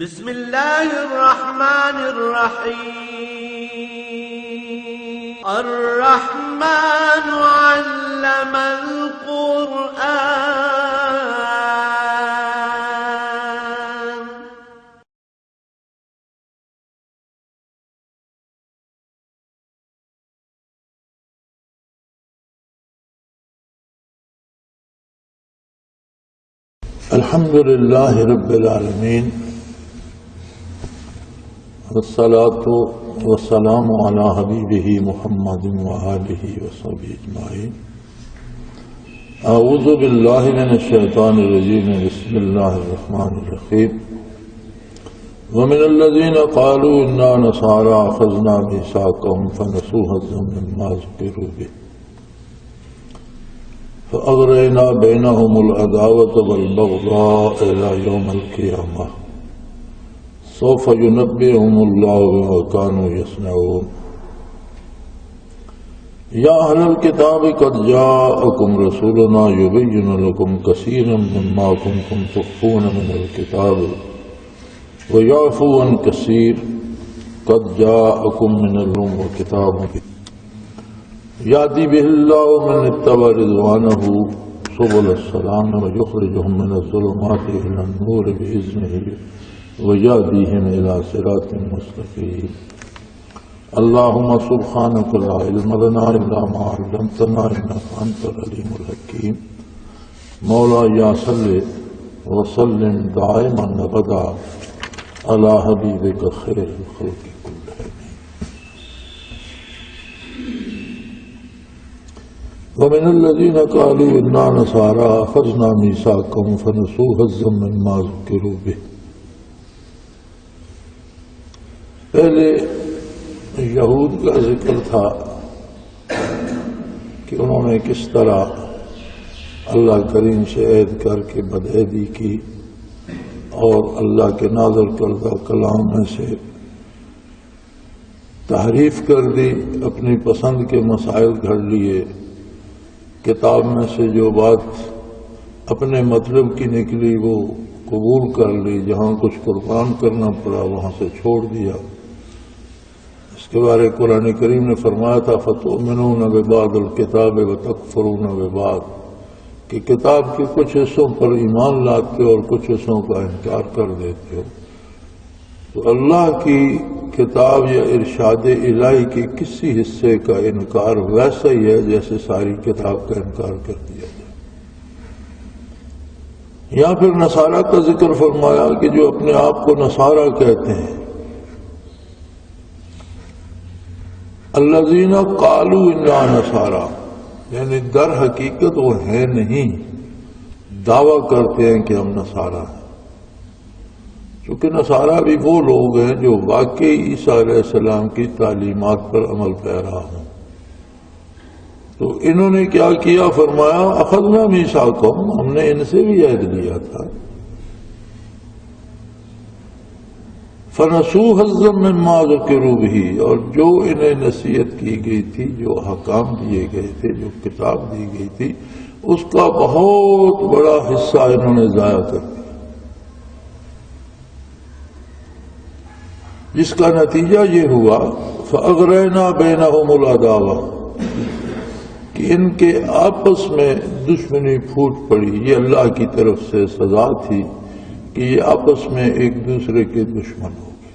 بسم الله الرحمن الرحيم الرحمن علم القرآن الحمد لله رب العالمين والصلاة والسلام على حبيبه محمد وآله وصحبه أجمعين. أعوذ بالله من الشيطان الرجيم. بسم الله الرحمن الرحيم. ومن الذين قالوا إنا نصارى أخذنا ميثاقهم فنسوا حظا مما ذكروا به فأغرينا بينهم العداوة والبغضاء إلى يوم القيامة سوف ينبئهم الله بما كانوا يصنعون. يا أهل الكتاب قد جاءكم رسولنا يبين لكم كثيرا مما كنتم تخفون من الكتاب ويعفو عن كثير قد جاءكم من العلم كتاب يهدي به الله من اتبع رضوانه سبل السلام ويخرجهم من الظلمات إلى النور بإذنه ويهديهم إلى صراط مستقيم. اللهم سبحانك لا علم لنا إلا ما علمتنا إنك أنت العليم الحكيم. مولاي صل وسلم دائما أبدا على حبيبك خير الخلق كلهم. ومن الذين قالوا إنا نصارى أخذنا ميثاقهم فنسوا حظا مما ذكروا به. پہلے یہود کا ذکر تھا کہ انہوں نے کس طرح اللہ کریم سے عہد کر کے بدعہدی کی اور اللہ کے نازل کردہ کلام میں سے تحریف کر دی، اپنی پسند کے مسائل گھڑ لیے، کتاب میں سے جو بات اپنے مطلب کی نکلی وہ قبول کر لی، جہاں کچھ قربان کرنا پڑا وہاں سے چھوڑ دیا. اس کے بارے قرآن کریم نے فرمایا تھا فَتُؤْمِنُونَ بِبَعْضِ الْكِتَابِ وَتَكْفُرُونَ بِبَعْضٍ، کہ کتاب کے کچھ حصوں پر ایمان لاتے ہو اور کچھ حصوں کا انکار کر دیتے ہو. تو اللہ کی کتاب یا ارشاد الہی کے کسی حصے کا انکار ویسا ہی ہے جیسے ساری کتاب کا انکار کر دیا جائے. یا پھر نصارہ کا ذکر فرمایا کہ جو اپنے آپ کو نصارہ کہتے ہیں، الذین قالوا انا نصارى، یعنی در حقیقت وہ ہیں نہیں، دعویٰ کرتے ہیں کہ ہم نصارہ ہیں. چونکہ نصارہ بھی وہ لوگ ہیں جو واقعی عیسیٰ علیہ السلام کی تعلیمات پر عمل پیرا ہوں. تو انہوں نے کیا کیا؟ فرمایا اخذنا میثاقهم، ہم نے ان سے بھی عہد لیا تھا. فنسوا حظا مما ذکروا به، اور جو انہیں نصیحت کی گئی تھی، جو احکام دیے گئے تھے، جو کتاب دی گئی تھی، اس کا بہت بڑا حصہ انہوں نے ضائع کر دیا، جس کا نتیجہ یہ ہوا فَأَغْرَيْنَا بَيْنَهُمُ الْعَدَاوَةَ، کہ ان کے آپس میں دشمنی پھوٹ پڑی. یہ اللہ کی طرف سے سزا تھی کہ یہ آپس میں ایک دوسرے کے دشمن ہو گئے.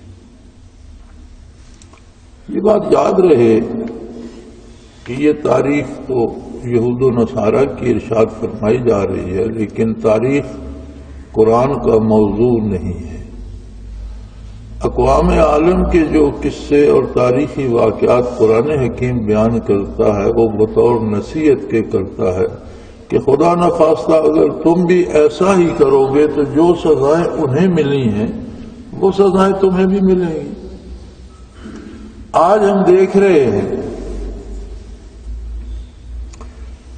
یہ بات یاد رہے کہ یہ تاریخ تو یہود و نصارہ کی ارشاد فرمائی جا رہی ہے، لیکن تاریخ قرآن کا موضوع نہیں ہے. اقوام عالم کے جو قصے اور تاریخی واقعات قرآن حکیم بیان کرتا ہے وہ بطور نصیحت کے کرتا ہے کہ خدا نخواستہ اگر تم بھی ایسا ہی کرو گے تو جو سزائیں انہیں ملی ہیں وہ سزائیں تمہیں بھی ملیں گی. آج ہم دیکھ رہے ہیں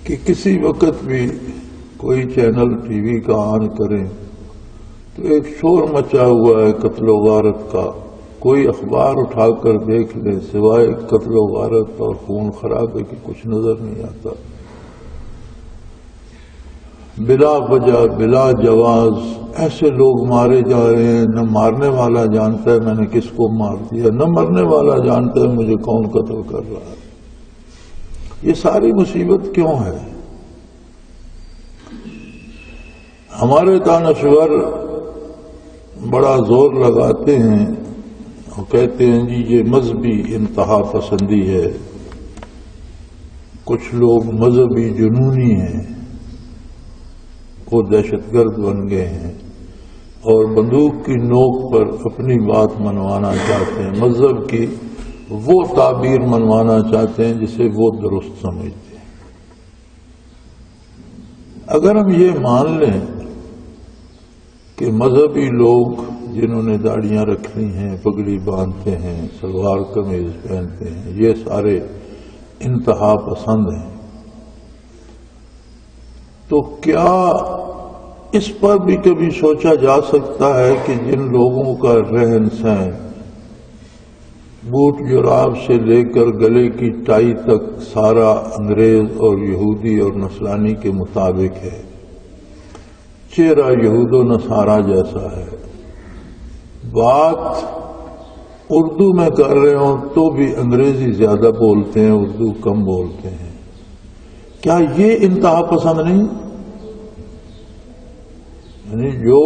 کہ کسی وقت بھی کوئی چینل ٹی وی کا آن کریں تو ایک شور مچا ہوا ہے قتل و غارت کا. کوئی اخبار اٹھا کر دیکھ لیں سوائے قتل و غارت اور خون خرابے کی کچھ نظر نہیں آتا. بلا وجہ بلا جواز ایسے لوگ مارے جا رہے ہیں، نہ مارنے والا جانتا ہے میں نے کس کو مار دیا، نہ مرنے والا جانتا ہے مجھے کون قتل کر رہا ہے۔ یہ ساری مصیبت کیوں ہے؟ ہمارے دانشور بڑا زور لگاتے ہیں اور کہتے ہیں جی یہ مذہبی انتہا پسندی ہے، کچھ لوگ مذہبی جنونی ہیں، وہ دہشت گرد بن گئے ہیں اور بندوق کی نوک پر اپنی بات منوانا چاہتے ہیں، مذہب کی وہ تعبیر منوانا چاہتے ہیں جسے وہ درست سمجھتے ہیں۔ اگر ہم یہ مان لیں کہ مذہبی لوگ جنہوں نے داڑیاں رکھی ہیں، پگڑی باندھتے ہیں، سلوار قمیض پہنتے ہیں، یہ سارے انتہا پسند ہیں، تو کیا اس پر بھی کبھی سوچا جا سکتا ہے کہ جن لوگوں کا رہن سہن بوٹ جراب سے لے کر گلے کی ٹائی تک سارا انگریز اور یہودی اور نصرانی کے مطابق ہے، چہرہ یہود و نصارہ جیسا ہے، بات اردو میں کر رہے ہوں تو بھی انگریزی زیادہ بولتے ہیں، اردو کم بولتے ہیں، کیا یہ انتہا پسند نہیں؟ یعنی جو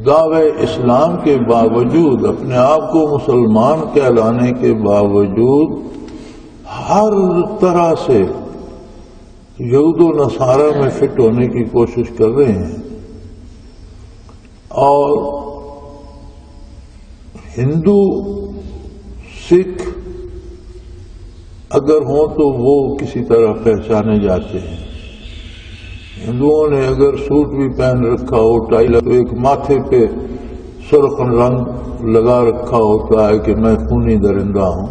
دعوے اسلام کے باوجود، اپنے آپ کو مسلمان کہلانے کے باوجود ہر طرح سے یہود و نصارہ میں فٹ ہونے کی کوشش کر رہے ہیں، اور ہندو سکھ اگر ہوں تو وہ کسی طرح پہچانے جاتے ہیں، ہندوؤں نے اگر سوٹ بھی پہن رکھا ہو، ٹائی تو ایک ماتھے پہ سرخ رنگ لگا رکھا ہوتا ہے کہ میں خونی درندہ ہوں،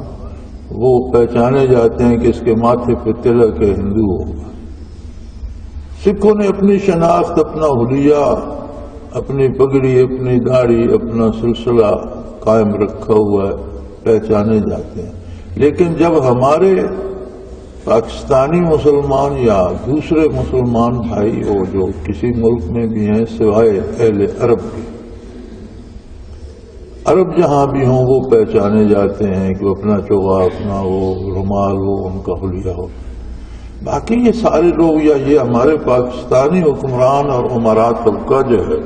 وہ پہچانے جاتے ہیں کہ اس کے ماتھے پہ تلک ہے، ہندو ہوگا۔ سکھوں نے اپنی شناخت، اپنا حلیہ، اپنی پگڑی، اپنی داڑھی، اپنا سلسلہ قائم رکھا ہوا ہے، پہچانے جاتے ہیں۔ لیکن جب ہمارے پاکستانی مسلمان یا دوسرے مسلمان بھائی ہو جو کسی ملک میں بھی ہیں سوائے اہل عرب کے، عرب جہاں بھی ہوں وہ پہچانے جاتے ہیں کہ اپنا چوغا، اپنا وہ رومال ہو، ان کا حلیہ ہو۔ باقی یہ سارے لوگ یا یہ ہمارے پاکستانی حکمران اور امراء طبقہ جو ہے،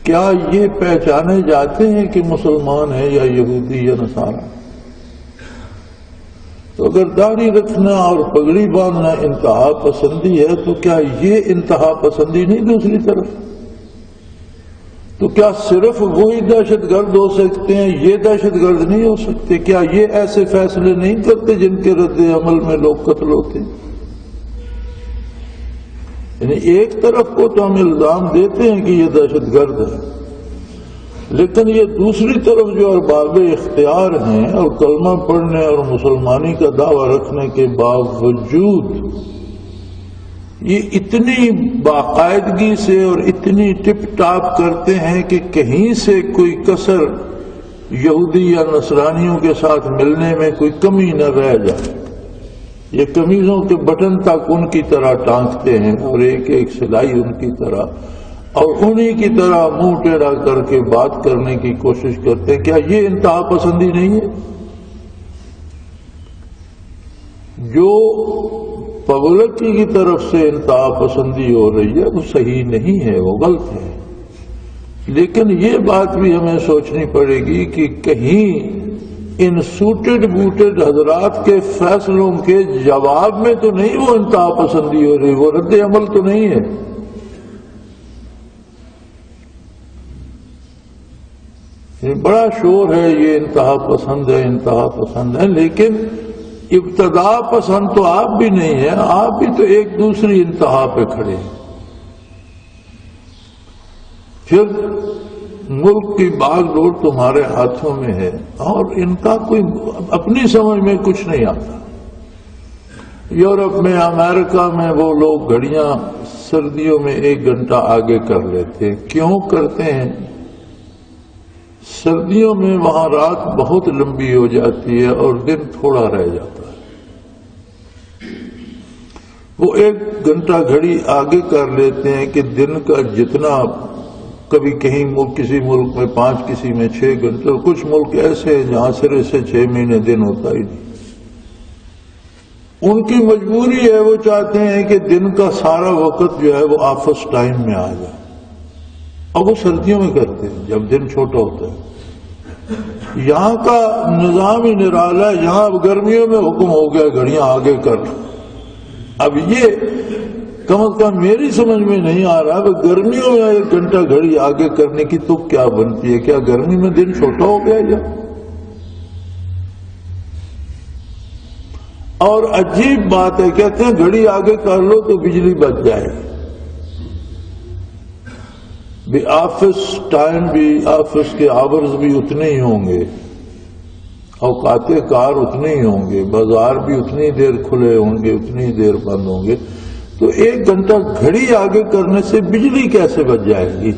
کیا یہ پہچانے جاتے ہیں کہ مسلمان ہیں یا یہودی یا نصارہ؟ تو اگر داڑھی رکھنا اور پگڑی باندھنا انتہا پسندی ہے تو کیا یہ انتہا پسندی نہیں دوسری طرف؟ تو کیا صرف وہی دہشت گرد ہو سکتے ہیں، یہ دہشت گرد نہیں ہو سکتے؟ کیا یہ ایسے فیصلے نہیں کرتے جن کے رد عمل میں لوگ قتل ہوتے ہیں؟ یعنی ایک طرف کو تو ہم الزام دیتے ہیں کہ یہ دہشت گرد ہے، لیکن یہ دوسری طرف جو ارباب اختیار ہیں اور کلمہ پڑھنے اور مسلمانی کا دعویٰ رکھنے کے باوجود یہ اتنی باقاعدگی سے اور اتنی ٹپ ٹاپ کرتے ہیں کہ کہیں سے کوئی کسر یہودی یا نصرانیوں کے ساتھ ملنے میں کوئی کمی نہ رہ جائے۔ یہ قمیضوں کے بٹن تک ان کی طرح ٹانکتے ہیں اور ایک ایک سلائی ان کی طرح، اور انہی کی طرح منہ ٹیڑھا کر کے بات کرنے کی کوشش کرتے ہیں۔ کیا یہ انتہا پسندی نہیں ہے؟ جو پبلک کی طرف سے انتہا پسندی ہو رہی ہے وہ صحیح نہیں ہے، وہ غلط ہے، لیکن یہ بات بھی ہمیں سوچنی پڑے گی کہ کہیں ان سوٹڈ بوٹڈ حضرات کے فیصلوں کے جواب میں تو نہیں وہ انتہا پسندی ہو رہی، وہ رد عمل تو نہیں ہے۔ بڑا شور ہے یہ انتہا پسند ہے، انتہا پسند ہے، لیکن ابتدا پسند تو آپ بھی نہیں ہیں، آپ بھی تو ایک دوسری انتہا پہ کھڑے ہیں۔ پھر ملک کی باغ ڈور تمہارے ہاتھوں میں ہے اور ان کا کوئی اپنی سمجھ میں کچھ نہیں آتا۔ یورپ میں، امریکہ میں وہ لوگ گھڑیاں سردیوں میں 1 گھنٹہ آگے کر لیتے ہیں۔ کیوں کرتے ہیں؟ سردیوں میں وہاں رات بہت لمبی ہو جاتی ہے اور دن تھوڑا رہ جاتا ہے۔ وہ 1 گھنٹہ گھڑی آگے کر لیتے ہیں کہ دن کا جتنا، کبھی کہیں کسی ملک میں 5، کسی میں 6 گھنٹے، اور کچھ ملک ایسے ہیں جہاں سرے سے 6 مہینے دن ہوتا ہی نہیں۔ ان کی مجبوری ہے، وہ چاہتے ہیں کہ دن کا سارا وقت جو ہے وہ آفس ٹائم میں آ جائے، اور وہ سردیوں میں کرتے ہیں جب دن چھوٹا ہوتا ہے۔ یہاں کا نظام ہی نرالا ہے، یہاں اب گرمیوں میں حکم ہو گیا گھڑیاں آگے کر۔ اب یہ کم از کم میری سمجھ میں نہیں آ رہا کہ گرمیوں میں 1 گھنٹہ گھڑی آگے کرنے کی تو کیا بنتی ہے؟ کیا گرمی میں دن چھوٹا ہو گیا یا؟ اور عجیب بات ہے، کہتے ہیں گھڑی آگے کر لو تو بجلی بچ جائے بھی، آفس ٹائم بھی، آفس کے آورز بھی اتنے ہی ہوں گے، اوقات کار اتنے ہی ہوں گے، بازار بھی اتنی دیر کھلے ہوں گے، اتنی دیر بند ہوں گے، تو 1 گھنٹہ گھڑی آگے کرنے سے بجلی کیسے بچ جائے گی؟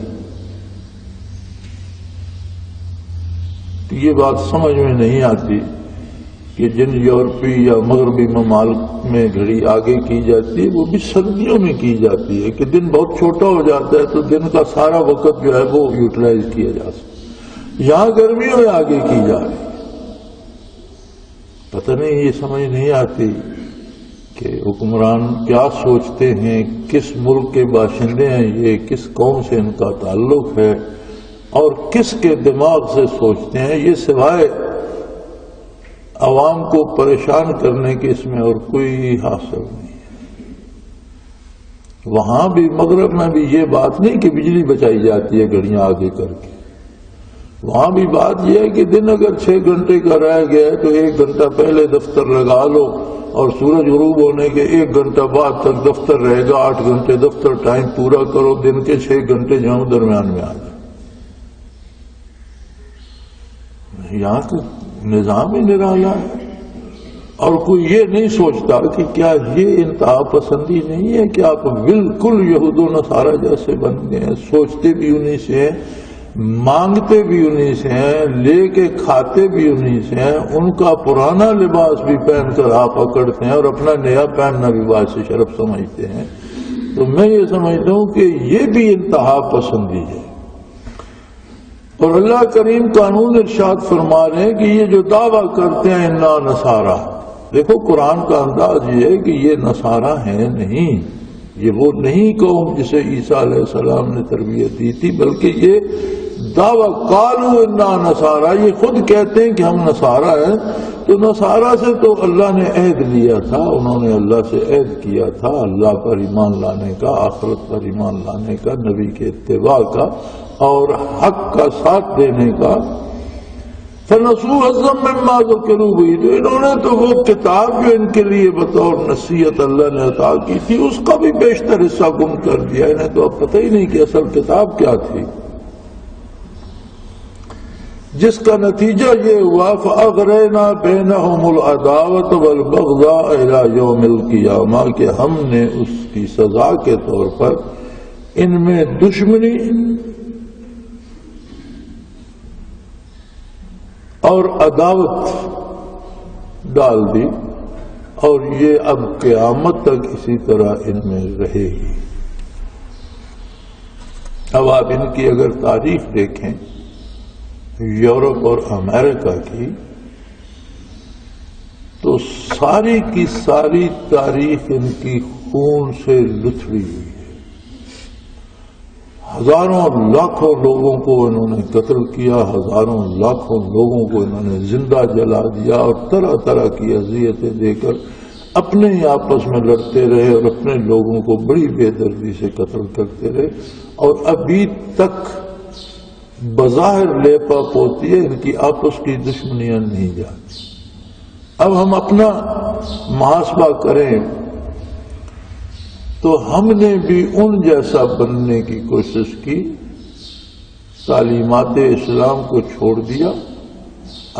یہ بات سمجھ میں نہیں آتی کہ جن یورپی یا مغربی ممالک میں گھڑی آگے کی جاتی ہے وہ بھی سردیوں میں کی جاتی ہے کہ دن بہت چھوٹا ہو جاتا ہے تو دن کا سارا وقت جو ہے وہ یوٹیلائز کیا جا سکتا۔ یہاں گرمیوں میں آگے کی جا رہی ہے۔ پتہ نہیں، یہ سمجھ نہیں آتی کہ حکمران کیا سوچتے ہیں، کس ملک کے باشندے ہیں یہ، کس قوم سے ان کا تعلق ہے، اور کس کے دماغ سے سوچتے ہیں۔ یہ سوائے عوام کو پریشان کرنے کے اس میں اور کوئی حاصل نہیں ہے۔ وہاں بھی مغرب میں بھی یہ بات نہیں کہ بجلی بچائی جاتی ہے گھڑیاں آگے کر کے، وہاں بھی بات یہ ہے کہ دن اگر 6 گھنٹے کا رہ گیا ہے تو 1 گھنٹہ پہلے دفتر لگا لو، اور سورج غروب ہونے کے 1 گھنٹہ بعد تک دفتر رہے گا، 8 گھنٹے دفتر ٹائم پورا کرو، دن کے 6 گھنٹے جو درمیان میں آ جائے۔ یہاں کا نظام ہی نرالا ہے، اور کوئی یہ نہیں سوچتا کہ کیا یہ انتہا پسندی نہیں ہے کہ آپ بالکل یہود و نصارہ جیسے بن گئے ہیں، سوچتے بھی انہی سے ہیں، مانگتے بھی انہی سے ہیں، لے کے کھاتے بھی انہی سے ہیں، ان کا پرانا لباس بھی پہن کر آپ اکڑتے ہیں اور اپنا نیا پہننا بھی باعث شرف سمجھتے ہیں۔ تو میں یہ سمجھتا ہوں کہ یہ بھی انتہا پسندی ہے۔ اور اللہ کریم قانون ارشاد فرما رہے ہیں کہ یہ جو دعویٰ کرتے ہیں انا نصارہ، دیکھو قرآن کا انداز یہ ہے کہ یہ نصارہ ہیں نہیں، یہ وہ نہیں قوم جسے عیسیٰ علیہ السلام نے تربیت دی تھی، بلکہ یہ دعویٰ قالوا انا نصارہ، یہ خود کہتے ہیں کہ ہم نصارہ ہیں۔ تو نصارہ سے تو اللہ نے عہد لیا تھا، انہوں نے اللہ سے عہد کیا تھا اللہ پر ایمان لانے کا، آخرت پر ایمان لانے کا، نبی کے اتباع کا اور حق کا ساتھ دینے کا۔ فَنَسُوا حَظًّا مِّمَّا ذُكِّرُوا بِهِ، تو انہوں نے تو وہ کتاب جو ان کے لیے بطور نصیحت اللہ نے عطا کی تھی اس کا بھی بیشتر حصہ گم کر دیا، انہیں تو اب پتہ ہی نہیں کہ اصل کتاب کیا تھی، جس کا نتیجہ یہ ہوا فَأَغْرَيْنَا بَيْنَهُمُ الْعَدَاوَةَ وَالْبَغْضَاءَ إِلَىٰ يَوْمِ الْقِيَامَةِ، کہ ہم نے اس کی سزا کے طور پر ان میں دشمنی اور عداوت ڈال دی، اور یہ اب قیامت تک اسی طرح ان میں رہے گی۔ اب آپ ان کی اگر تاریخ دیکھیں یورپ اور امریکہ کی، تو ساری کی ساری تاریخ ان کی خون سے لتھڑی ہوئی ہے۔ ہزاروں لاکھوں لوگوں کو انہوں نے قتل کیا، ہزاروں لاکھوں لوگوں کو انہوں نے زندہ جلا دیا، اور طرح طرح کی اذیتیں دے کر اپنے ہی آپس میں لڑتے رہے اور اپنے لوگوں کو بڑی بے دردی سے قتل کرتے رہے، اور ابھی تک بظاہر لیپا پوتی ہے، ان کی آپس کی دشمنیاں نہیں جاتی۔ اب ہم اپنا محاسبہ کریں تو ہم نے بھی ان جیسا بننے کی کوشش کی، تعلیمات اسلام کو چھوڑ دیا،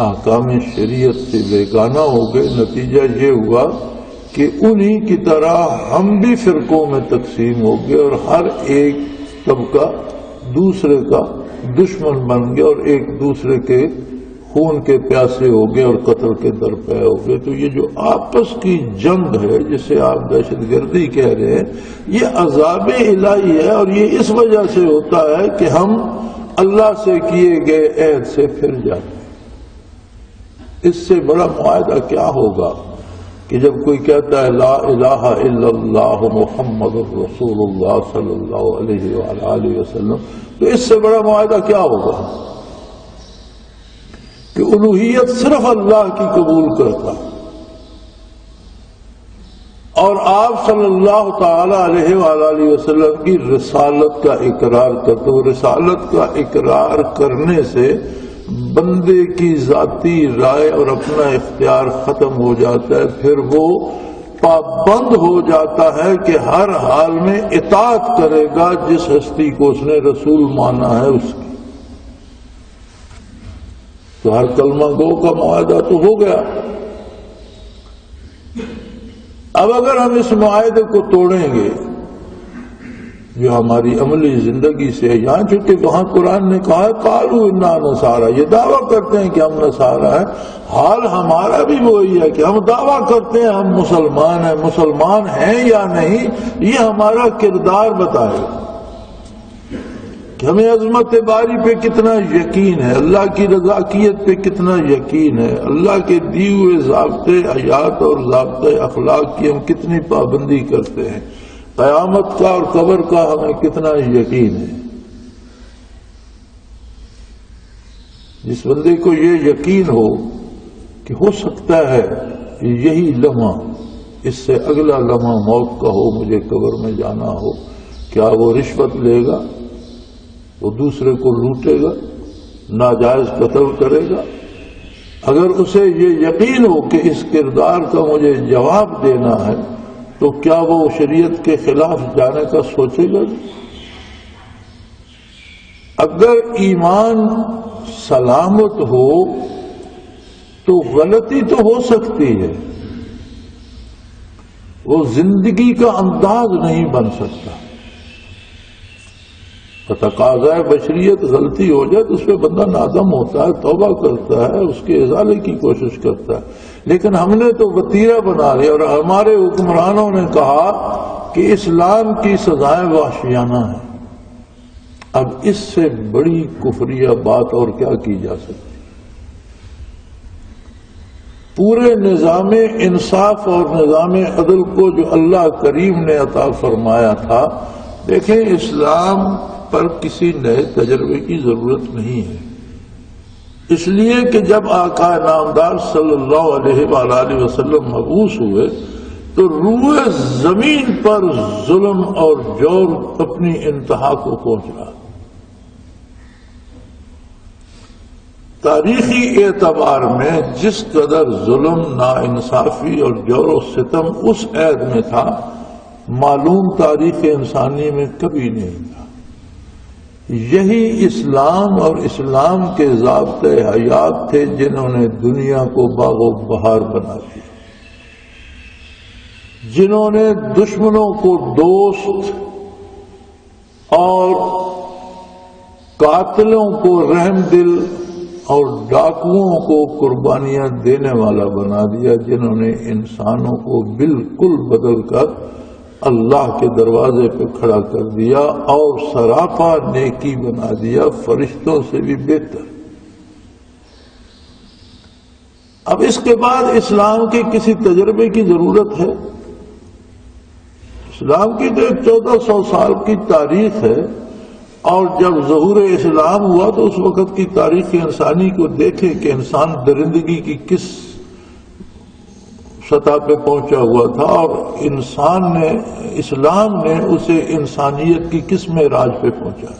احکام شریعت سے بیگانہ ہو گئے، نتیجہ یہ ہوا کہ انہی کی طرح ہم بھی فرقوں میں تقسیم ہو گئے، اور ہر ایک طبقہ دوسرے کا دشمن بن گیا، اور ایک دوسرے کے خون کے پیاسے ہو گئے اور قتل کے درپے ہو گئے. تو یہ جو آپس کی جنگ ہے جسے آپ دہشت گردی کہہ رہے ہیں، یہ عذاب الہی ہے، اور یہ اس وجہ سے ہوتا ہے کہ ہم اللہ سے کیے گئے عہد سے پھر جاتے ہیں. اس سے بڑا معاہدہ کیا ہوگا کہ جب کوئی کہتا ہے لا الہ الا اللہ محمد رسول اللہ صلی اللہ علیہ وآلہ وسلم، تو اس سے بڑا معاہدہ کیا ہوگا کہ الوہیت صرف اللہ کی قبول کرتا اور آپ صلی اللہ تعالی علیہ وآلہ وسلم کی رسالت کا اقرار کرتے. وہ رسالت کا اقرار کرنے سے بندے کی ذاتی رائے اور اپنا اختیار ختم ہو جاتا ہے. پھر وہ پابند ہو جاتا ہے کہ ہر حال میں اطاعت کرے گا جس ہستی کو اس نے رسول مانا ہے اس کی. تو ہر کلمہ گو کا معاہدہ تو ہو گیا. اب اگر ہم اس معاہدے کو توڑیں گے جو ہماری عملی زندگی سے یہاں، چونکہ وہاں قرآن نے کہا ہے قالوا انا نصارى، یہ دعویٰ کرتے ہیں کہ ہم نصارہ ہیں. حال ہمارا بھی وہی ہے کہ ہم دعویٰ کرتے ہیں ہم مسلمان ہیں. مسلمان ہیں یا نہیں یہ ہمارا کردار بتائے کہ ہمیں عظمت باری پہ کتنا یقین ہے، اللہ کی رضاکیت پہ کتنا یقین ہے، اللہ کے دیے ہوئے ضابطے حیات اور ضابطے اخلاق کی ہم کتنی پابندی کرتے ہیں، قیامت کا اور قبر کا ہمیں کتنا یقین ہے. جس بندے کو یہ یقین ہو کہ ہو سکتا ہے کہ یہی لمحہ اس سے اگلا لمحہ موت کا ہو، مجھے قبر میں جانا ہو، کیا وہ رشوت لے گا، وہ دوسرے کو لوٹے گا، ناجائز قتل کرے گا؟ اگر اسے یہ یقین ہو کہ اس کردار کا مجھے جواب دینا ہے تو کیا وہ شریعت کے خلاف جانے کا سوچے گا؟ اگر ایمان سلامت ہو تو غلطی تو ہو سکتی ہے، وہ زندگی کا انداز نہیں بن سکتا. تقاضۂ بشریت غلطی ہو جائے تو اس پہ بندہ نادم ہوتا ہے، توبہ کرتا ہے، اس کے ازالے کی کوشش کرتا ہے. لیکن ہم نے تو وتیرہ بنا لیا اور ہمارے حکمرانوں نے کہا کہ اسلام کی سزائیں وحشیانہ ہیں. اب اس سے بڑی کفریہ بات اور کیا کی جا سکتی؟ پورے نظام انصاف اور نظام عدل کو جو اللہ کریم نے عطا فرمایا تھا، دیکھیں اسلام پر کسی نئے تجربے کی ضرورت نہیں ہے. اس لیے کہ جب آقا نامدار صلی اللہ علیہ وآلہ وسلم مبعوث ہوئے تو روئے زمین پر ظلم اور جور اپنی انتہا کو پہنچ رہا. تاریخی اعتبار میں جس قدر ظلم، ناانصافی اور جور و ستم اس عہد میں تھا، معلوم تاریخ انسانی میں کبھی نہیں تھا. یہی اسلام اور اسلام کے ضابطے حیات تھے جنہوں نے دنیا کو باغ و بہار بنا دیا، جنہوں نے دشمنوں کو دوست اور قاتلوں کو رحم دل اور ڈاکوؤں کو قربانیاں دینے والا بنا دیا، جنہوں نے انسانوں کو بالکل بدل کر اللہ کے دروازے پہ کھڑا کر دیا اور سراپا نیکی بنا دیا، فرشتوں سے بھی بہتر. اب اس کے بعد اسلام کے کسی تجربے کی ضرورت ہے؟ اسلام کی تو 1400 سال کی تاریخ ہے، اور جب ظہور اسلام ہوا تو اس وقت کی تاریخ انسانی کو دیکھیں کہ انسان درندگی کی کس سطح پہ پہنچا ہوا تھا، اور انسان نے، اسلام نے اسے انسانیت کی کس معراج پہ پہنچا.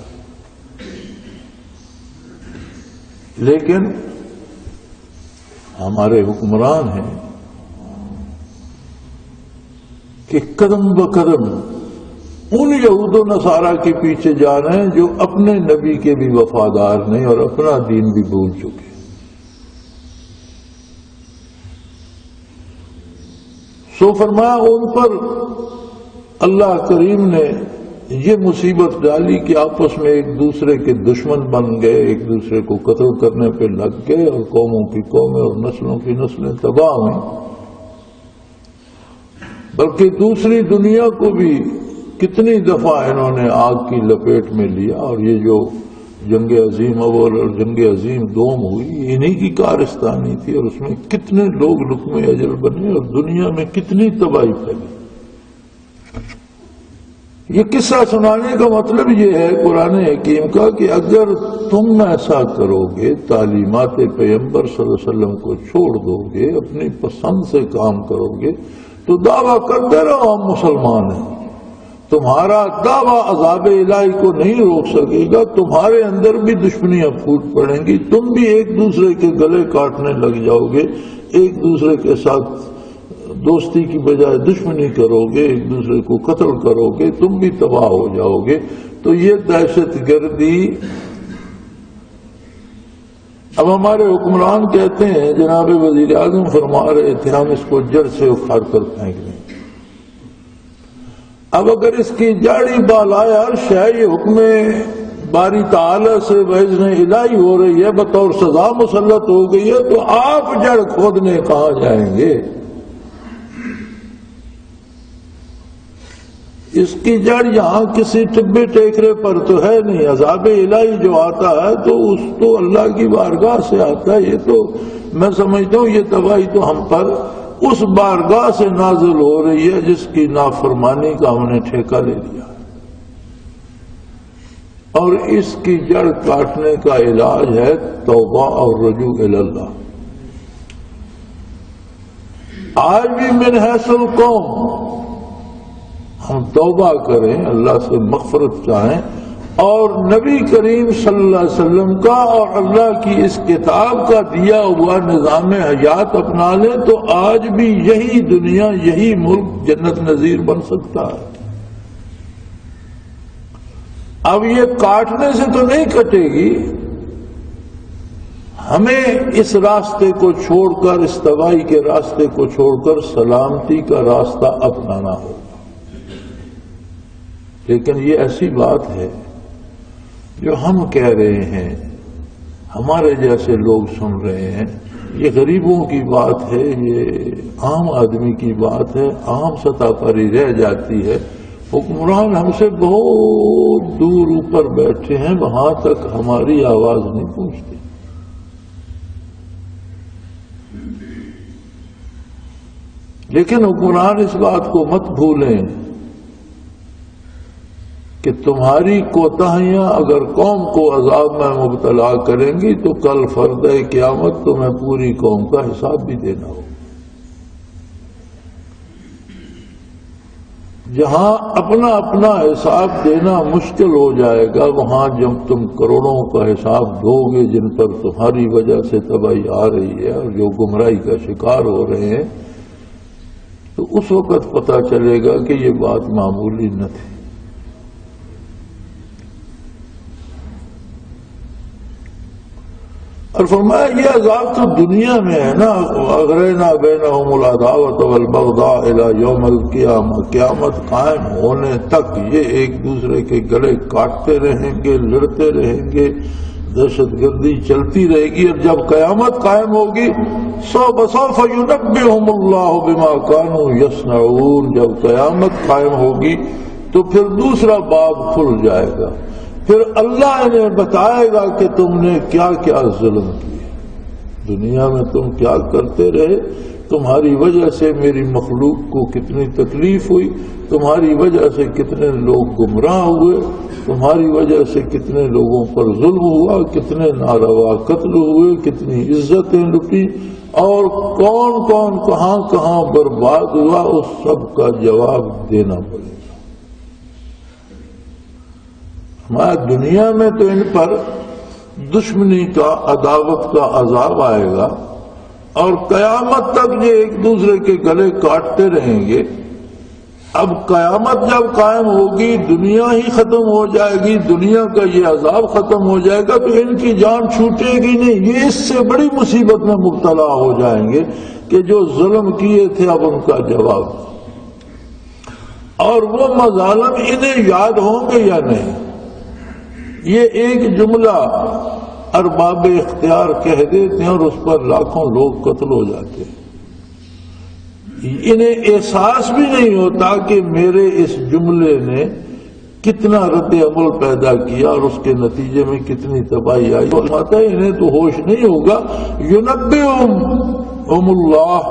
لیکن ہمارے حکمران ہیں کہ قدم بقدم ان یہود و نصارہ کے پیچھے جا رہے ہیں جو اپنے نبی کے بھی وفادار نہیں اور اپنا دین بھی بھول چکے. سو فرمایا ان پر اللہ کریم نے یہ مصیبت ڈالی کہ آپس میں ایک دوسرے کے دشمن بن گئے، ایک دوسرے کو قتل کرنے پہ لگ گئے، اور قوموں کی قومیں اور نسلوں کی نسلیں تباہ ہوئیں۔ بلکہ دوسری دنیا کو بھی کتنی دفعہ انہوں نے آگ کی لپیٹ میں لیا، اور یہ جو جنگ عظیم اول اور جنگ عظیم دوم ہوئی، انہی کی کارستانی تھی، اور اس میں کتنے لوگ لقم اجل بنے اور دنیا میں کتنی تباہی پھیلی۔ یہ قصہ سنانے کا مطلب یہ ہے قرآن حکیم کا کہ اگر تم ایسا کرو گے، تعلیمات پیغمبر صلی اللہ علیہ وسلم کو چھوڑ دو گے، اپنی پسند سے کام کرو گے، تو دعویٰ کرتے رہو ہم مسلمان ہیں، تمہارا دعویٰ عذاب الہی کو نہیں روک سکے گا، تمہارے اندر بھی دشمنیاں پھوٹ پڑیں گی، تم بھی ایک دوسرے کے گلے کاٹنے لگ جاؤ گے، ایک دوسرے کے ساتھ دوستی کی بجائے دشمنی کرو گے، ایک دوسرے کو قتل کرو گے، تم بھی تباہ ہو جاؤ گے۔ تو یہ دہشت گردی، اب ہمارے حکمران کہتے ہیں، جناب وزیر اعظم فرما رہے تھے ہم اس کو جڑ سے اکھاڑ کر پھینک دیں۔ اب اگر اس کی جڑی بالائے عرش ہے، یہ حکم باری تعالی سے باذن الہی ہو رہی ہے، بطور سزا مسلط ہو گئی ہے، تو آپ جڑ کھودنے کہاں جائیں گے؟ اس کی جڑ یہاں کسی ٹبے ٹیکرے پر تو ہے نہیں، عذاب الہی جو آتا ہے تو اس تو اللہ کی بارگاہ سے آتا ہے۔ یہ تو میں سمجھتا ہوں یہ تباہی تو ہم پر اس بارگاہ سے نازل ہو رہی ہے جس کی نافرمانی کا ہم نے ٹھیکہ لے لیا، اور اس کی جڑ کاٹنے کا علاج ہے توبہ اور رجوع اللہ۔ آج بھی من حیث القوم ہم توبہ کریں، اللہ سے مغفرت چاہیں، اور نبی کریم صلی اللہ علیہ وسلم کا اور اللہ کی اس کتاب کا دیا ہوا نظام حیات اپنا لیں، تو آج بھی یہی دنیا، یہی ملک جنت نظیر بن سکتا ہے۔ اب یہ کاٹنے سے تو نہیں کٹے گی، ہمیں اس راستے کو چھوڑ کر، اس تباہی کے راستے کو چھوڑ کر سلامتی کا راستہ اپنانا ہوگا۔ لیکن یہ ایسی بات ہے جو ہم کہہ رہے ہیں، ہمارے جیسے لوگ سن رہے ہیں، یہ غریبوں کی بات ہے، یہ عام آدمی کی بات ہے، عام سطح پر ہی رہ جاتی ہے۔ حکمران ہم سے بہت دور اوپر بیٹھے ہیں، وہاں تک ہماری آواز نہیں پہنچتی۔ لیکن حکمران اس بات کو مت بھولیں کہ تمہاری کوتاہیاں اگر قوم کو عذاب میں مبتلا کریں گی تو کل فردہ قیامت تمہیں پوری قوم کا حساب بھی دینا ہوگا۔ جہاں اپنا اپنا حساب دینا مشکل ہو جائے گا، وہاں جب تم کروڑوں کا حساب دو گے جن پر تمہاری وجہ سے تباہی آ رہی ہے اور جو گمراہی کا شکار ہو رہے ہیں، تو اس وقت پتہ چلے گا کہ یہ بات معمولی نہ تھی۔ اور فرمایا یہ عذاب تو دنیا میں ہے نا، اغرینا بینہم العداوۃ والبغضاء الی یوم القیامہ، قیامت قائم ہونے تک یہ ایک دوسرے کے گلے کاٹتے رہیں گے، لڑتے رہیں گے، دہشت گردی چلتی رہے گی، اور جب قیامت قائم ہوگی سوف ینبئہم اللہ بما کانوا یصنعون، جب قیامت قائم ہوگی تو پھر دوسرا باب کھل جائے گا، پھر اللہ انہیں بتائے گا کہ تم نے کیا کیا ظلم کیے، دنیا میں تم کیا کرتے رہے، تمہاری وجہ سے میری مخلوق کو کتنی تکلیف ہوئی، تمہاری وجہ سے کتنے لوگ گمراہ ہوئے، تمہاری وجہ سے کتنے لوگوں پر ظلم ہوا، کتنے ناروا قتل ہوئے، کتنی عزتیں لٹی، اور کون کون کہاں کہاں برباد ہوا، اس سب کا جواب دینا پڑے گا۔ ہمارا دنیا میں تو ان پر دشمنی کا، عداوت کا عذاب آئے گا، اور قیامت تک یہ ایک دوسرے کے گلے کاٹتے رہیں گے۔ اب قیامت جب قائم ہوگی، دنیا ہی ختم ہو جائے گی، دنیا کا یہ عذاب ختم ہو جائے گا، تو ان کی جان چھوٹے گی نہیں، یہ اس سے بڑی مصیبت میں مبتلا ہو جائیں گے کہ جو ظلم کیے تھے اب ان کا جواب۔ اور وہ مظالم انہیں یاد ہوں گے یا نہیں؟ یہ ایک جملہ ارباب اختیار کہہ دیتے ہیں اور اس پر لاکھوں لوگ قتل ہو جاتے ہیں۔ انہیں احساس بھی نہیں ہوتا کہ میرے اس جملے نے کتنا رد عمل پیدا کیا اور اس کے نتیجے میں کتنی تباہی آئی۔ انہیں تو ہوش نہیں ہوگا۔ ينبئهم اللہ،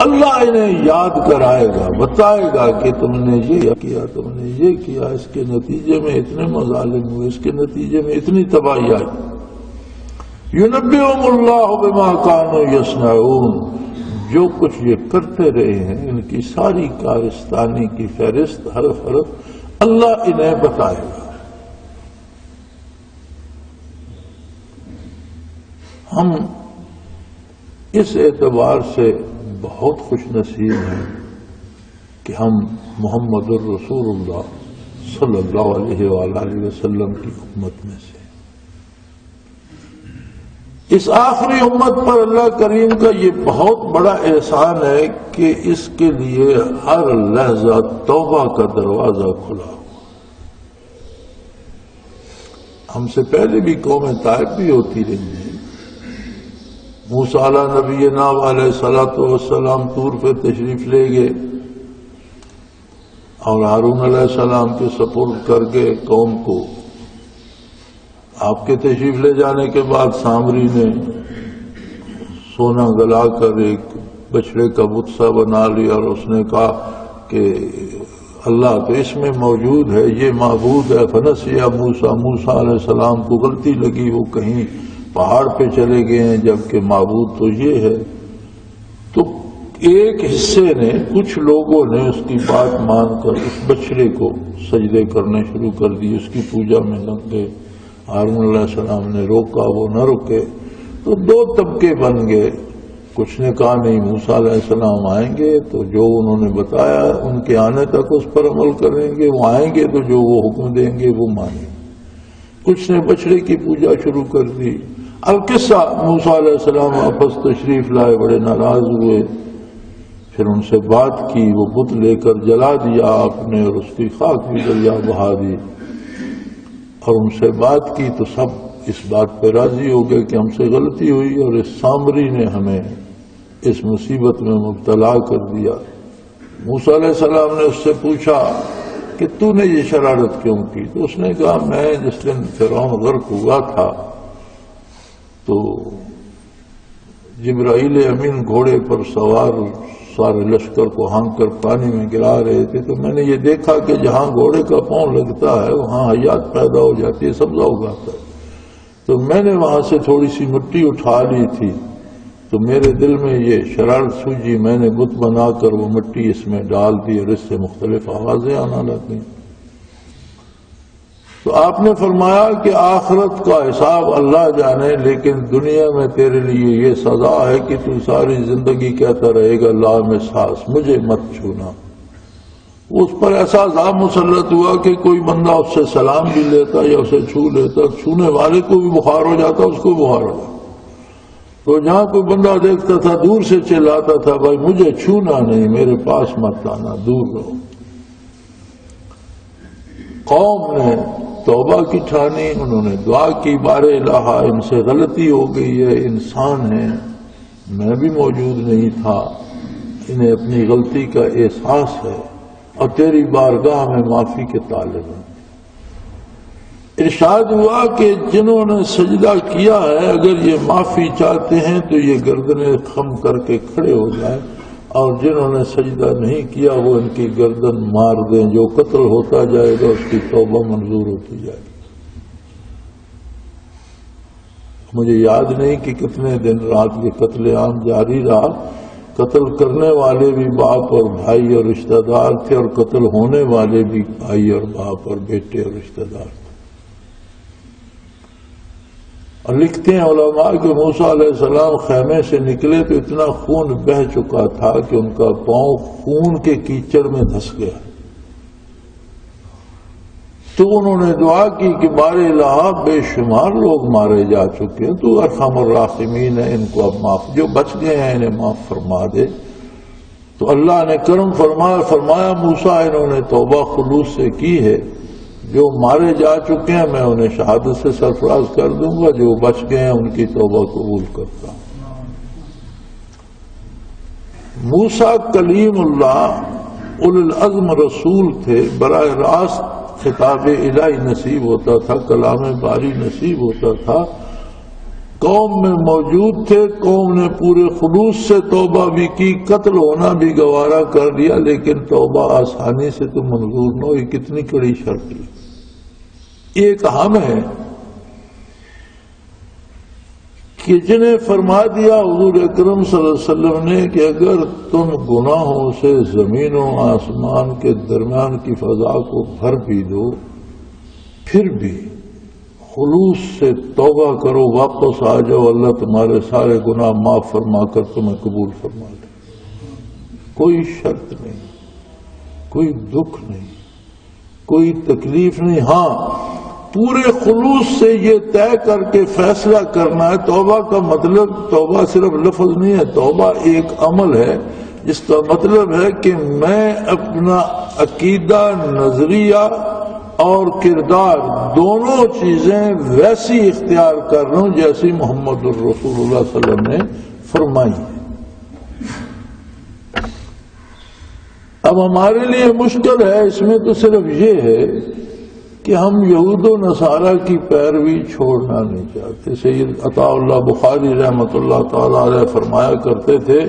اللہ انہیں یاد کرائے گا، بتائے گا کہ تم نے یہ کیا، تم نے یہ کیا، اس کے نتیجے میں اتنے مظالم ہوئے، اس کے نتیجے میں اتنی تباہی آئی۔ ينبئهم اللہ بما كانوا يصنعون، جو کچھ یہ کرتے رہے ہیں ان کی ساری کارستانی کی فہرست حرف حرف اللہ انہیں بتائے گا۔ ہم اس اعتبار سے بہت خوش نصیب ہیں کہ ہم محمد الرسول اللہ صلی اللہ علیہ وآلہ وسلم کی امت میں سے۔ اس آخری امت پر اللہ کریم کا یہ بہت بڑا احسان ہے کہ اس کے لیے ہر لحظہ توبہ کا دروازہ کھلا ہوا۔ ہم سے پہلے بھی قوم طائف بھی ہوتی رہی ہیں۔ موسیٰ علیہ نبینا علیہ الصلوۃ والسلام طور پہ تشریف لے گئے اور ہارون علیہ السلام کے سپرد کر کے قوم کو۔ آپ کے تشریف لے جانے کے بعد سامری نے سونا گلا کر ایک بچڑے کا بت سا بنا لیا اور اس نے کہا کہ اللہ تو اس میں موجود ہے، یہ معبود ہے۔ فنسیا موسیٰ، موسیٰ علیہ السلام کو غلطی لگی، وہ کہیں پہاڑ پہ چلے گئے ہیں جبکہ معبود تو یہ ہے۔ تو ایک حصے نے، کچھ لوگوں نے اس کی بات مان کر اس بچڑے کو سجدے کرنے شروع کر دی، اس کی پوجا میں لگ گئے۔ ہارون علیہ السلام نے روکا، وہ نہ رکے، تو دو طبقے بن گئے۔ کچھ نے کہا نہیں، موسیٰ علیہ السلام آئیں گے تو جو انہوں نے بتایا ان کے آنے تک اس پر عمل کریں گے، وہ آئیں گے تو جو وہ حکم دیں گے وہ مانیں گے۔ کچھ نے بچڑے کی پوجا شروع کر دی۔ اب قصہ، موسیٰ علیہ السلام واپس تشریف لائے، بڑے ناراض ہوئے، پھر ان سے بات کی، وہ بت لے کر جلا دیا آپ نے اور اس کی خاک بھی دریا بہا دی۔ اور ان سے بات کی تو سب اس بات پہ راضی ہو گئے کہ ہم سے غلطی ہوئی اور اس سامری نے ہمیں اس مصیبت میں مبتلا کر دیا۔ موسیٰ علیہ السلام نے اس سے پوچھا کہ تو نے یہ شرارت کیوں کی؟ تو اس نے کہا میں جس دن فرعون غرق ہوا تھا تو جبرائیل امین گھوڑے پر سوار سارے لشکر کو ہانک کر پانی میں گرا رہے تھے، تو میں نے یہ دیکھا کہ جہاں گھوڑے کا پاؤں لگتا ہے وہاں حیات پیدا ہو جاتی ہے، سبزہ اگاتا ہے۔ تو میں نے وہاں سے تھوڑی سی مٹی اٹھا لی تھی، تو میرے دل میں یہ شرارت سوجی، میں نے بت بنا کر وہ مٹی اس میں ڈال دی اور اس سے مختلف آوازیں آنا لگیں۔ تو آپ نے فرمایا کہ آخرت کا حساب اللہ جانے، لیکن دنیا میں تیرے لیے یہ سزا ہے کہ تو ساری زندگی کہتا رہے گا لا مساس، مجھے مت چھونا۔ اس پر ایسا عذاب مسلط ہوا کہ کوئی بندہ اس سے سلام بھی لیتا یا اسے چھو لیتا، چھونے والے کو بھی بخار ہو جاتا، اس کو بخار ہو جاتا۔ تو جہاں کوئی بندہ دیکھتا تھا دور سے چلاتا تھا بھائی مجھے چھونا نہیں، میرے پاس مت آنا، دور رہو۔ قوم نے توبہ کی ٹھانی، انہوں نے دعا کی بار الہ ان سے غلطی ہو گئی ہے، انسان ہیں، میں بھی موجود نہیں تھا، انہیں اپنی غلطی کا احساس ہے اور تیری بارگاہ میں معافی کے طالب ہیں۔ ارشاد ہوا کہ جنہوں نے سجدہ کیا ہے اگر یہ معافی چاہتے ہیں تو یہ گردنیں خم کر کے کھڑے ہو جائیں، اور جنہوں نے سجدہ نہیں کیا وہ ان کی گردن مار دیں، جو قتل ہوتا جائے گا اس کی توبہ منظور ہوتی جائے گی۔ مجھے یاد نہیں کہ کتنے دن رات یہ قتل عام جاری رہا، قتل کرنے والے بھی باپ اور بھائی اور رشتہ دار تھے، اور قتل ہونے والے بھی بھائی اور باپ اور بیٹے اور رشتہ دار تھے۔ اور لکھتے ہیں علماء کہ موسیٰ علیہ السلام خیمے سے نکلے تو اتنا خون بہہ چکا تھا کہ ان کا پاؤں خون کے کیچڑ میں دھس گیا۔ تو انہوں نے دعا کی کہ بار الہ بے شمار لوگ مارے جا چکے ہیں، تو ارحم الراحمین ہے، ان کو اب معاف، جو بچ گئے ہیں انہیں معاف فرما دے۔ تو اللہ نے کرم فرمایا موسیٰ انہوں نے توبہ خلوص سے کی ہے، جو مارے جا چکے ہیں میں انہیں شہادت سے سرفراز کر دوں گا، جو بچ گئے ہیں ان کی توبہ قبول کرتا ہوں۔ موسیٰ کلیم اللہ اولو العزم رسول تھے، براہ راست خطاب الہی نصیب ہوتا تھا، کلام باری نصیب ہوتا تھا، قوم میں موجود تھے، قوم نے پورے خلوص سے توبہ بھی کی، قتل ہونا بھی گوارا کر لیا، لیکن توبہ آسانی سے تو منظور نہ ہوئی، کتنی کڑی شرط ہے۔ ایک ہم ہے کہ جنہیں فرما دیا حضور اکرم صلی اللہ علیہ وسلم نے کہ اگر تم گناہوں سے زمین و آسمان کے درمیان کی فضا کو بھر بھی دو، پھر بھی خلوص سے توبہ کرو، واپس آ جاؤ، اللہ تمہارے سارے گناہ معاف فرما کر تمہیں قبول فرما لے۔ کوئی شرط نہیں، کوئی دکھ نہیں، کوئی تکلیف نہیں۔ ہاں پورے خلوص سے یہ طے کر کے فیصلہ کرنا ہے۔ توبہ کا مطلب، توبہ صرف لفظ نہیں ہے، توبہ ایک عمل ہے جس کا مطلب ہے کہ میں اپنا عقیدہ، نظریہ اور کردار دونوں چیزیں ویسی اختیار کر رہا ہوں جیسی محمد الرسول اللہ صلی اللہ علیہ وسلم نے فرمائی ہے۔ اب ہمارے لیے مشکل ہے اس میں تو صرف یہ ہے کہ ہم یہود و نصارہ کی پیروی چھوڑنا نہیں چاہتے۔ سید عطا اللہ بخاری رحمۃ اللہ تعالی علیہ فرمایا کرتے تھے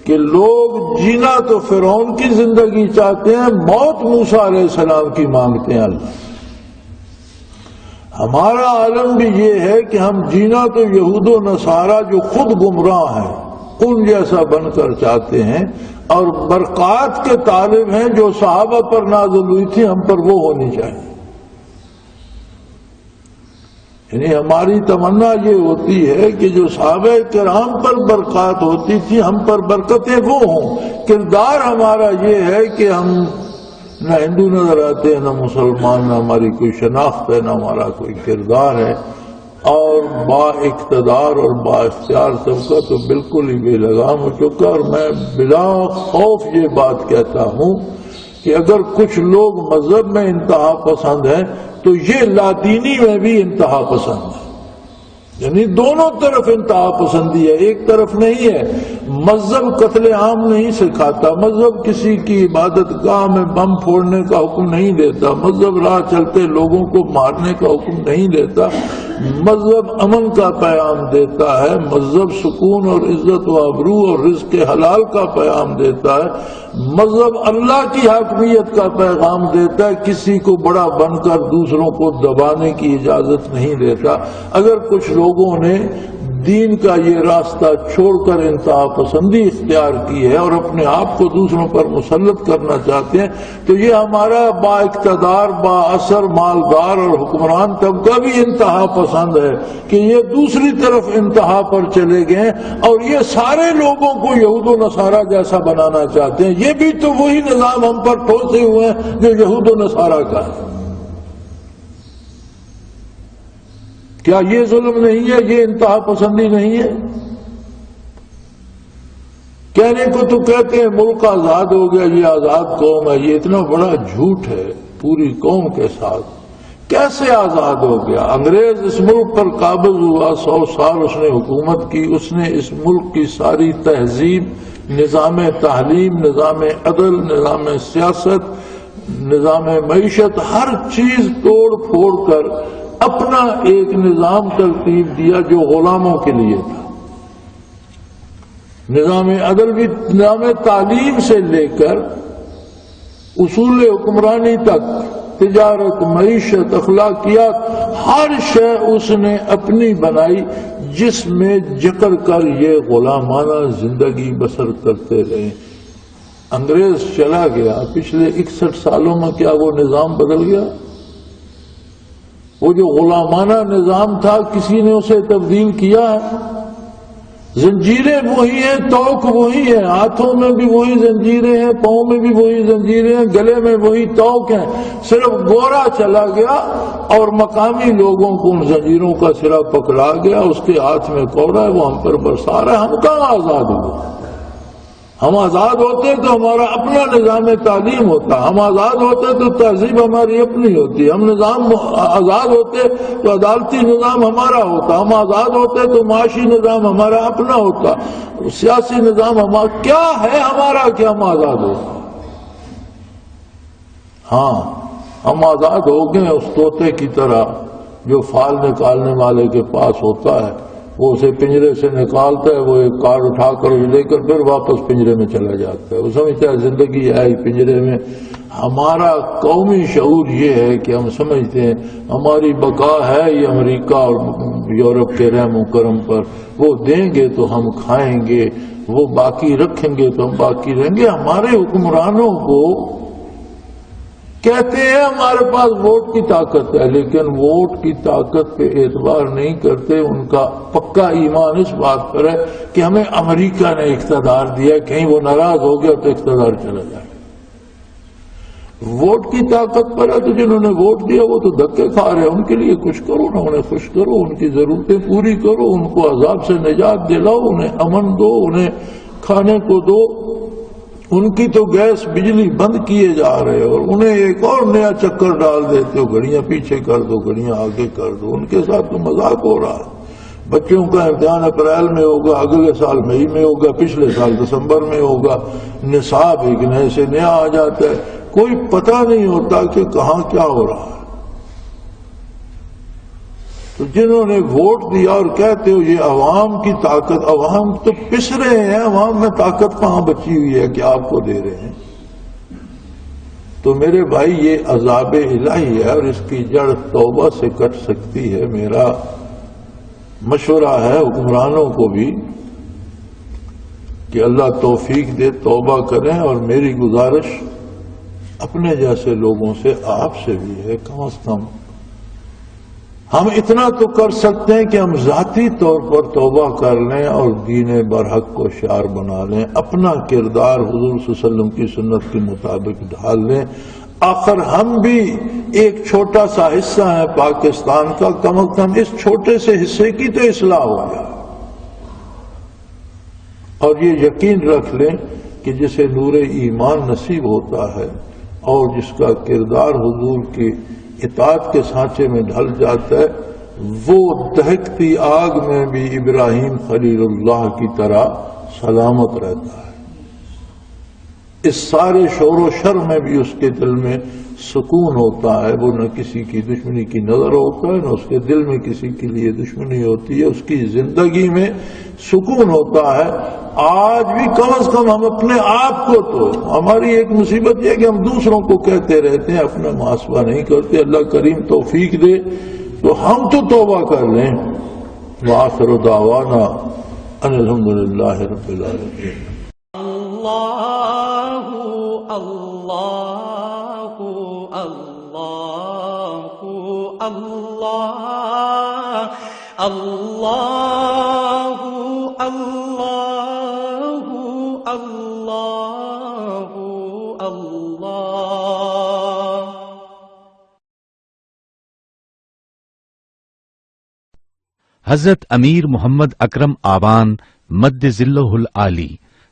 کہ لوگ جینا تو فرعون کی زندگی چاہتے ہیں، موت موسیٰ علیہ السلام کی مانگتے ہیں اللہ۔ ہمارا عالم بھی یہ ہے کہ ہم جینا تو یہود و نصارہ جو خود گمراہ ہیں ان جیسا بن کر چاہتے ہیں، اور برکات کے طالب ہیں جو صحابہ پر نازل ہوئی تھی ہم پر وہ ہونی چاہیے۔ یعنی ہماری تمنا یہ ہوتی ہے کہ جو صحابہ کرام پر برکات ہوتی تھی ہم پر برکتیں وہ ہوں۔ کردار ہمارا یہ ہے کہ ہم نہ ہندو نظر آتے ہیں، نہ مسلمان، نہ ہماری کوئی شناخت ہے، نہ ہمارا کوئی کردار ہے، اور با اقتدار اور با اختیار طبقہ تو بالکل ہی بے لگام ہو چکا۔ اور میں بلا خوف یہ بات کہتا ہوں کہ اگر کچھ لوگ مذہب میں انتہا پسند ہیں تو یہ لادینی میں بھی انتہا پسند ہے، یعنی دونوں طرف انتہا پسندی ہے، ایک طرف نہیں ہے۔ مذہب قتل عام نہیں سکھاتا، مذہب کسی کی عبادت گاہ میں بم پھوڑنے کا حکم نہیں دیتا، مذہب راہ چلتے لوگوں کو مارنے کا حکم نہیں دیتا، مذہب امن کا پیغام دیتا ہے، مذہب سکون اور عزت و آبرو اور رزق حلال کا پیغام دیتا ہے، مذہب اللہ کی حاکمیت کا پیغام دیتا ہے، کسی کو بڑا بن کر دوسروں کو دبانے کی اجازت نہیں دیتا۔ اگر کچھ لوگوں نے دین کا یہ راستہ چھوڑ کر انتہا پسندی اختیار کی ہے اور اپنے آپ کو دوسروں پر مسلط کرنا چاہتے ہیں تو یہ ہمارا با اقتدار، با اثر مالدار اور حکمران طبقہ بھی انتہا پسند ہے کہ یہ دوسری طرف انتہا پر چلے گئے اور یہ سارے لوگوں کو یہود و نصارہ جیسا بنانا چاہتے ہیں۔ یہ بھی تو وہی نظام ہم پر ٹھوسے ہوئے ہیں جو یہود و نصارہ کا ہے۔ کیا یہ ظلم نہیں ہے؟ یہ انتہا پسندی نہیں ہے؟ کہنے کو تو کہتے ہیں ملک آزاد ہو گیا، یہ آزاد قوم ہے، یہ اتنا بڑا جھوٹ ہے پوری قوم کے ساتھ۔ کیسے آزاد ہو گیا؟ انگریز اس ملک پر قابض ہوا، 100 سال اس نے حکومت کی، اس نے اس ملک کی ساری تہذیب، نظام تعلیم، نظام عدل، نظام سیاست، نظام معیشت، ہر چیز توڑ پھوڑ کر اپنا ایک نظام ترتیب دیا جو غلاموں کے لیے تھا۔ نظام عدل بھی، نظام تعلیم سے لے کر اصول حکمرانی تک، تجارت، معیشت، اخلاقیات، ہر شے اس نے اپنی بنائی جس میں جکڑ کر یہ غلامانہ زندگی بسر کرتے رہے۔ انگریز چلا گیا، پچھلے 61 سالوں میں کیا وہ نظام بدل گیا؟ وہ جو غلامانہ نظام تھا کسی نے اسے تبدیل کیا ہے؟ زنجیریں وہی ہیں، توق وہی ہیں، ہاتھوں میں بھی وہی زنجیریں ہیں، پاؤں میں بھی وہی زنجیریں ہیں، گلے میں وہی توق ہیں، صرف گورا چلا گیا اور مقامی لوگوں کو ان زنجیروں کا سرا پکڑا گیا، اس کے ہاتھ میں کوڑا ہے، وہ ہم پر برسا رہا ہے۔ ہم کہاں آزاد ہوئے؟ ہم آزاد ہوتے تو ہمارا اپنا نظام تعلیم ہوتا، ہم آزاد ہوتے تو تہذیب ہماری اپنی ہوتی، ہم آزاد ہوتے تو عدالتی نظام ہمارا ہوتا، ہم آزاد ہوتے تو معاشی نظام ہمارا اپنا ہوتا، سیاسی نظام ہمارا کیا ہے ہمارا کہ ہم آزاد ہوتے۔ ہاں ہم آزاد ہو گئے اس طوطے کی طرح جو فال نکالنے والے کے پاس ہوتا ہے، وہ اسے پنجرے سے نکالتا ہے، وہ ایک کارڈ اٹھا کر لے کر پھر واپس پنجرے میں چلا جاتا ہے، وہ سمجھتا ہے زندگی ہے ہی پنجرے میں۔ ہمارا قومی شعور یہ ہے کہ ہم سمجھتے ہیں ہماری بقا ہے یہ امریکہ اور یورپ کے رحم و کرم پر، وہ دیں گے تو ہم کھائیں گے، وہ باقی رکھیں گے تو ہم باقی رہیں گے۔ ہمارے حکمرانوں کو کہتے ہیں ہمارے پاس ووٹ کی طاقت ہے، لیکن ووٹ کی طاقت پہ اعتبار نہیں کرتے، ان کا پکا ایمان اس بات پر ہے کہ ہمیں امریکہ نے اقتدار دیا، کہیں وہ ناراض ہو گیا تو اقتدار چلا جائے۔ ووٹ کی طاقت پر ہے تو جنہوں نے ووٹ دیا وہ تو دھکے کھا رہے ہیں، ان کے لیے کچھ کرو نا، انہیں خوش کرو، ان کی ضرورتیں پوری کرو، ان کو عذاب سے نجات دلاؤ، انہیں امن دو، انہیں کھانے کو دو۔ ان کی تو گیس بجلی بند کیے جا رہے اور انہیں ایک اور نیا چکر ڈال دیتے ہو، گھڑیاں پیچھے کر دو، گھڑیاں آگے کر دو، ان کے ساتھ تو مذاق ہو رہا ہے۔ بچوں کا امتحان اپریل میں ہوگا، اگلے سال مئی میں ہوگا، پچھلے سال دسمبر میں ہوگا، نصاب ایک نئے سے نیا آ جاتا ہے، کوئی پتہ نہیں ہوتا کہ کہاں کیا ہو رہا ہے۔ تو جنہوں نے ووٹ دیا اور کہتے ہو یہ عوام کی طاقت، عوام تو پس رہے ہیں، عوام میں طاقت کہاں بچی ہوئی ہے کہ آپ کو دے رہے ہیں؟ تو میرے بھائی یہ عذاب الہی ہے اور اس کی جڑ توبہ سے کٹ سکتی ہے۔ میرا مشورہ ہے حکمرانوں کو بھی کہ اللہ توفیق دے، توبہ کریں، اور میری گزارش اپنے جیسے لوگوں سے، آپ سے بھی ہے، کم از کم ہم اتنا تو کر سکتے ہیں کہ ہم ذاتی طور پر توبہ کر لیں اور دین برحق کو شعار بنا لیں، اپنا کردار حضور صلی اللہ علیہ وسلم کی سنت کے مطابق ڈھال لیں۔ آخر ہم بھی ایک چھوٹا سا حصہ ہے پاکستان کا، کم از کم اس چھوٹے سے حصے کی تو اصلاح ہو جائے۔ اور یہ یقین رکھ لیں کہ جسے نور ایمان نصیب ہوتا ہے اور جس کا کردار حضور کی اطاعت کے سانچے میں ڈھل جاتا ہے، وہ دہکتی آگ میں بھی ابراہیم خلیل اللہ کی طرح سلامت رہتا ہے۔ اس سارے شور و شر میں بھی اس کے دل میں سکون ہوتا ہے، وہ نہ کسی کی دشمنی کی نظر ہوتا ہے، نہ اس کے دل میں کسی کے لیے دشمنی ہوتی ہے، اس کی زندگی میں سکون ہوتا ہے۔ آج بھی کم از کم ہم اپنے آپ کو، تو ہماری ایک مصیبت یہ ہے کہ ہم دوسروں کو کہتے رہتے ہیں، اپنا محاسبہ نہیں کرتے۔ اللہ کریم توفیق دے تو ہم تو توبہ کر لیں۔ وآخر دعوانا ان الحمدللہ رب العالمین۔ اللہ اللہ اللہ اللہ اللہ اللہ اللہ اللہ۔ حضرت امیر محمد اکرم آوان مد ذلہ العالی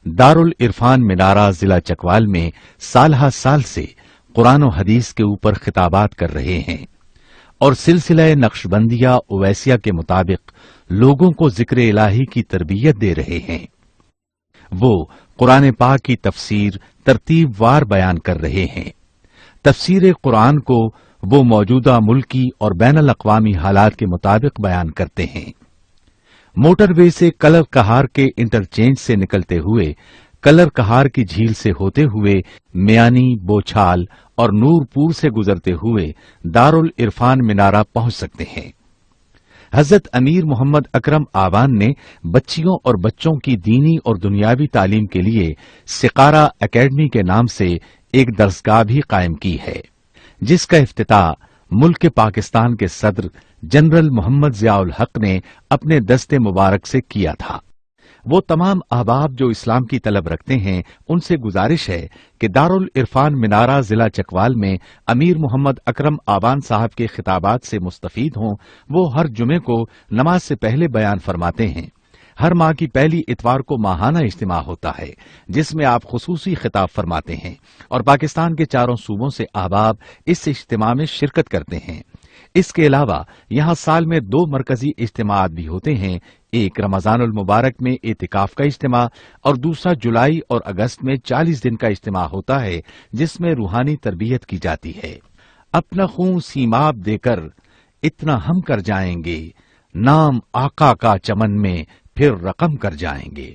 دارالعرفان منارہ ضلع چکوال میں سالہ سال سے قرآن و حدیث کے اوپر خطابات کر رہے ہیں اور سلسلہ نقشبندیہ اویسیہ کے مطابق لوگوں کو ذکر الہی کی تربیت دے رہے ہیں۔ وہ قرآن پاک کی تفسیر ترتیب وار بیان کر رہے ہیں۔ تفسیر قرآن کو وہ موجودہ ملکی اور بین الاقوامی حالات کے مطابق بیان کرتے ہیں۔ موٹر وے سے کلر کہار کے انٹرچینج سے نکلتے ہوئے، کلر کہار کی جھیل سے ہوتے ہوئے، میانی، بوچھال اور نور پور سے گزرتے ہوئے دارالعرفان منارہ پہنچ سکتے ہیں۔ حضرت امیر محمد اکرم آوان نے بچیوں اور بچوں کی دینی اور دنیاوی تعلیم کے لیے سقارہ اکیڈمی کے نام سے ایک درسگاہ بھی قائم کی ہے، جس کا افتتاح ملک پاکستان کے صدر جنرل محمد ضیاء الحق نے اپنے دست مبارک سے کیا تھا۔ وہ تمام احباب جو اسلام کی طلب رکھتے ہیں ان سے گزارش ہے کہ دارالعرفان منارہ ضلع چکوال میں امیر محمد اکرم آوان صاحب کے خطابات سے مستفید ہوں۔ وہ ہر جمعے کو نماز سے پہلے بیان فرماتے ہیں۔ ہر ماہ کی پہلی اتوار کو ماہانہ اجتماع ہوتا ہے جس میں آپ خصوصی خطاب فرماتے ہیں اور پاکستان کے چاروں صوبوں سے احباب اس اجتماع میں شرکت کرتے ہیں۔ اس کے علاوہ یہاں سال میں 2 مرکزی اجتماعات بھی ہوتے ہیں، ایک رمضان المبارک میں اعتکاف کا اجتماع اور دوسرا جولائی اور اگست میں 40 دن کا اجتماع ہوتا ہے جس میں روحانی تربیت کی جاتی ہے۔ اپنا خون سیماب دے کر اتنا ہم کر جائیں گے، نام آقا کا چمن میں پھر رقم کر جائیں گے۔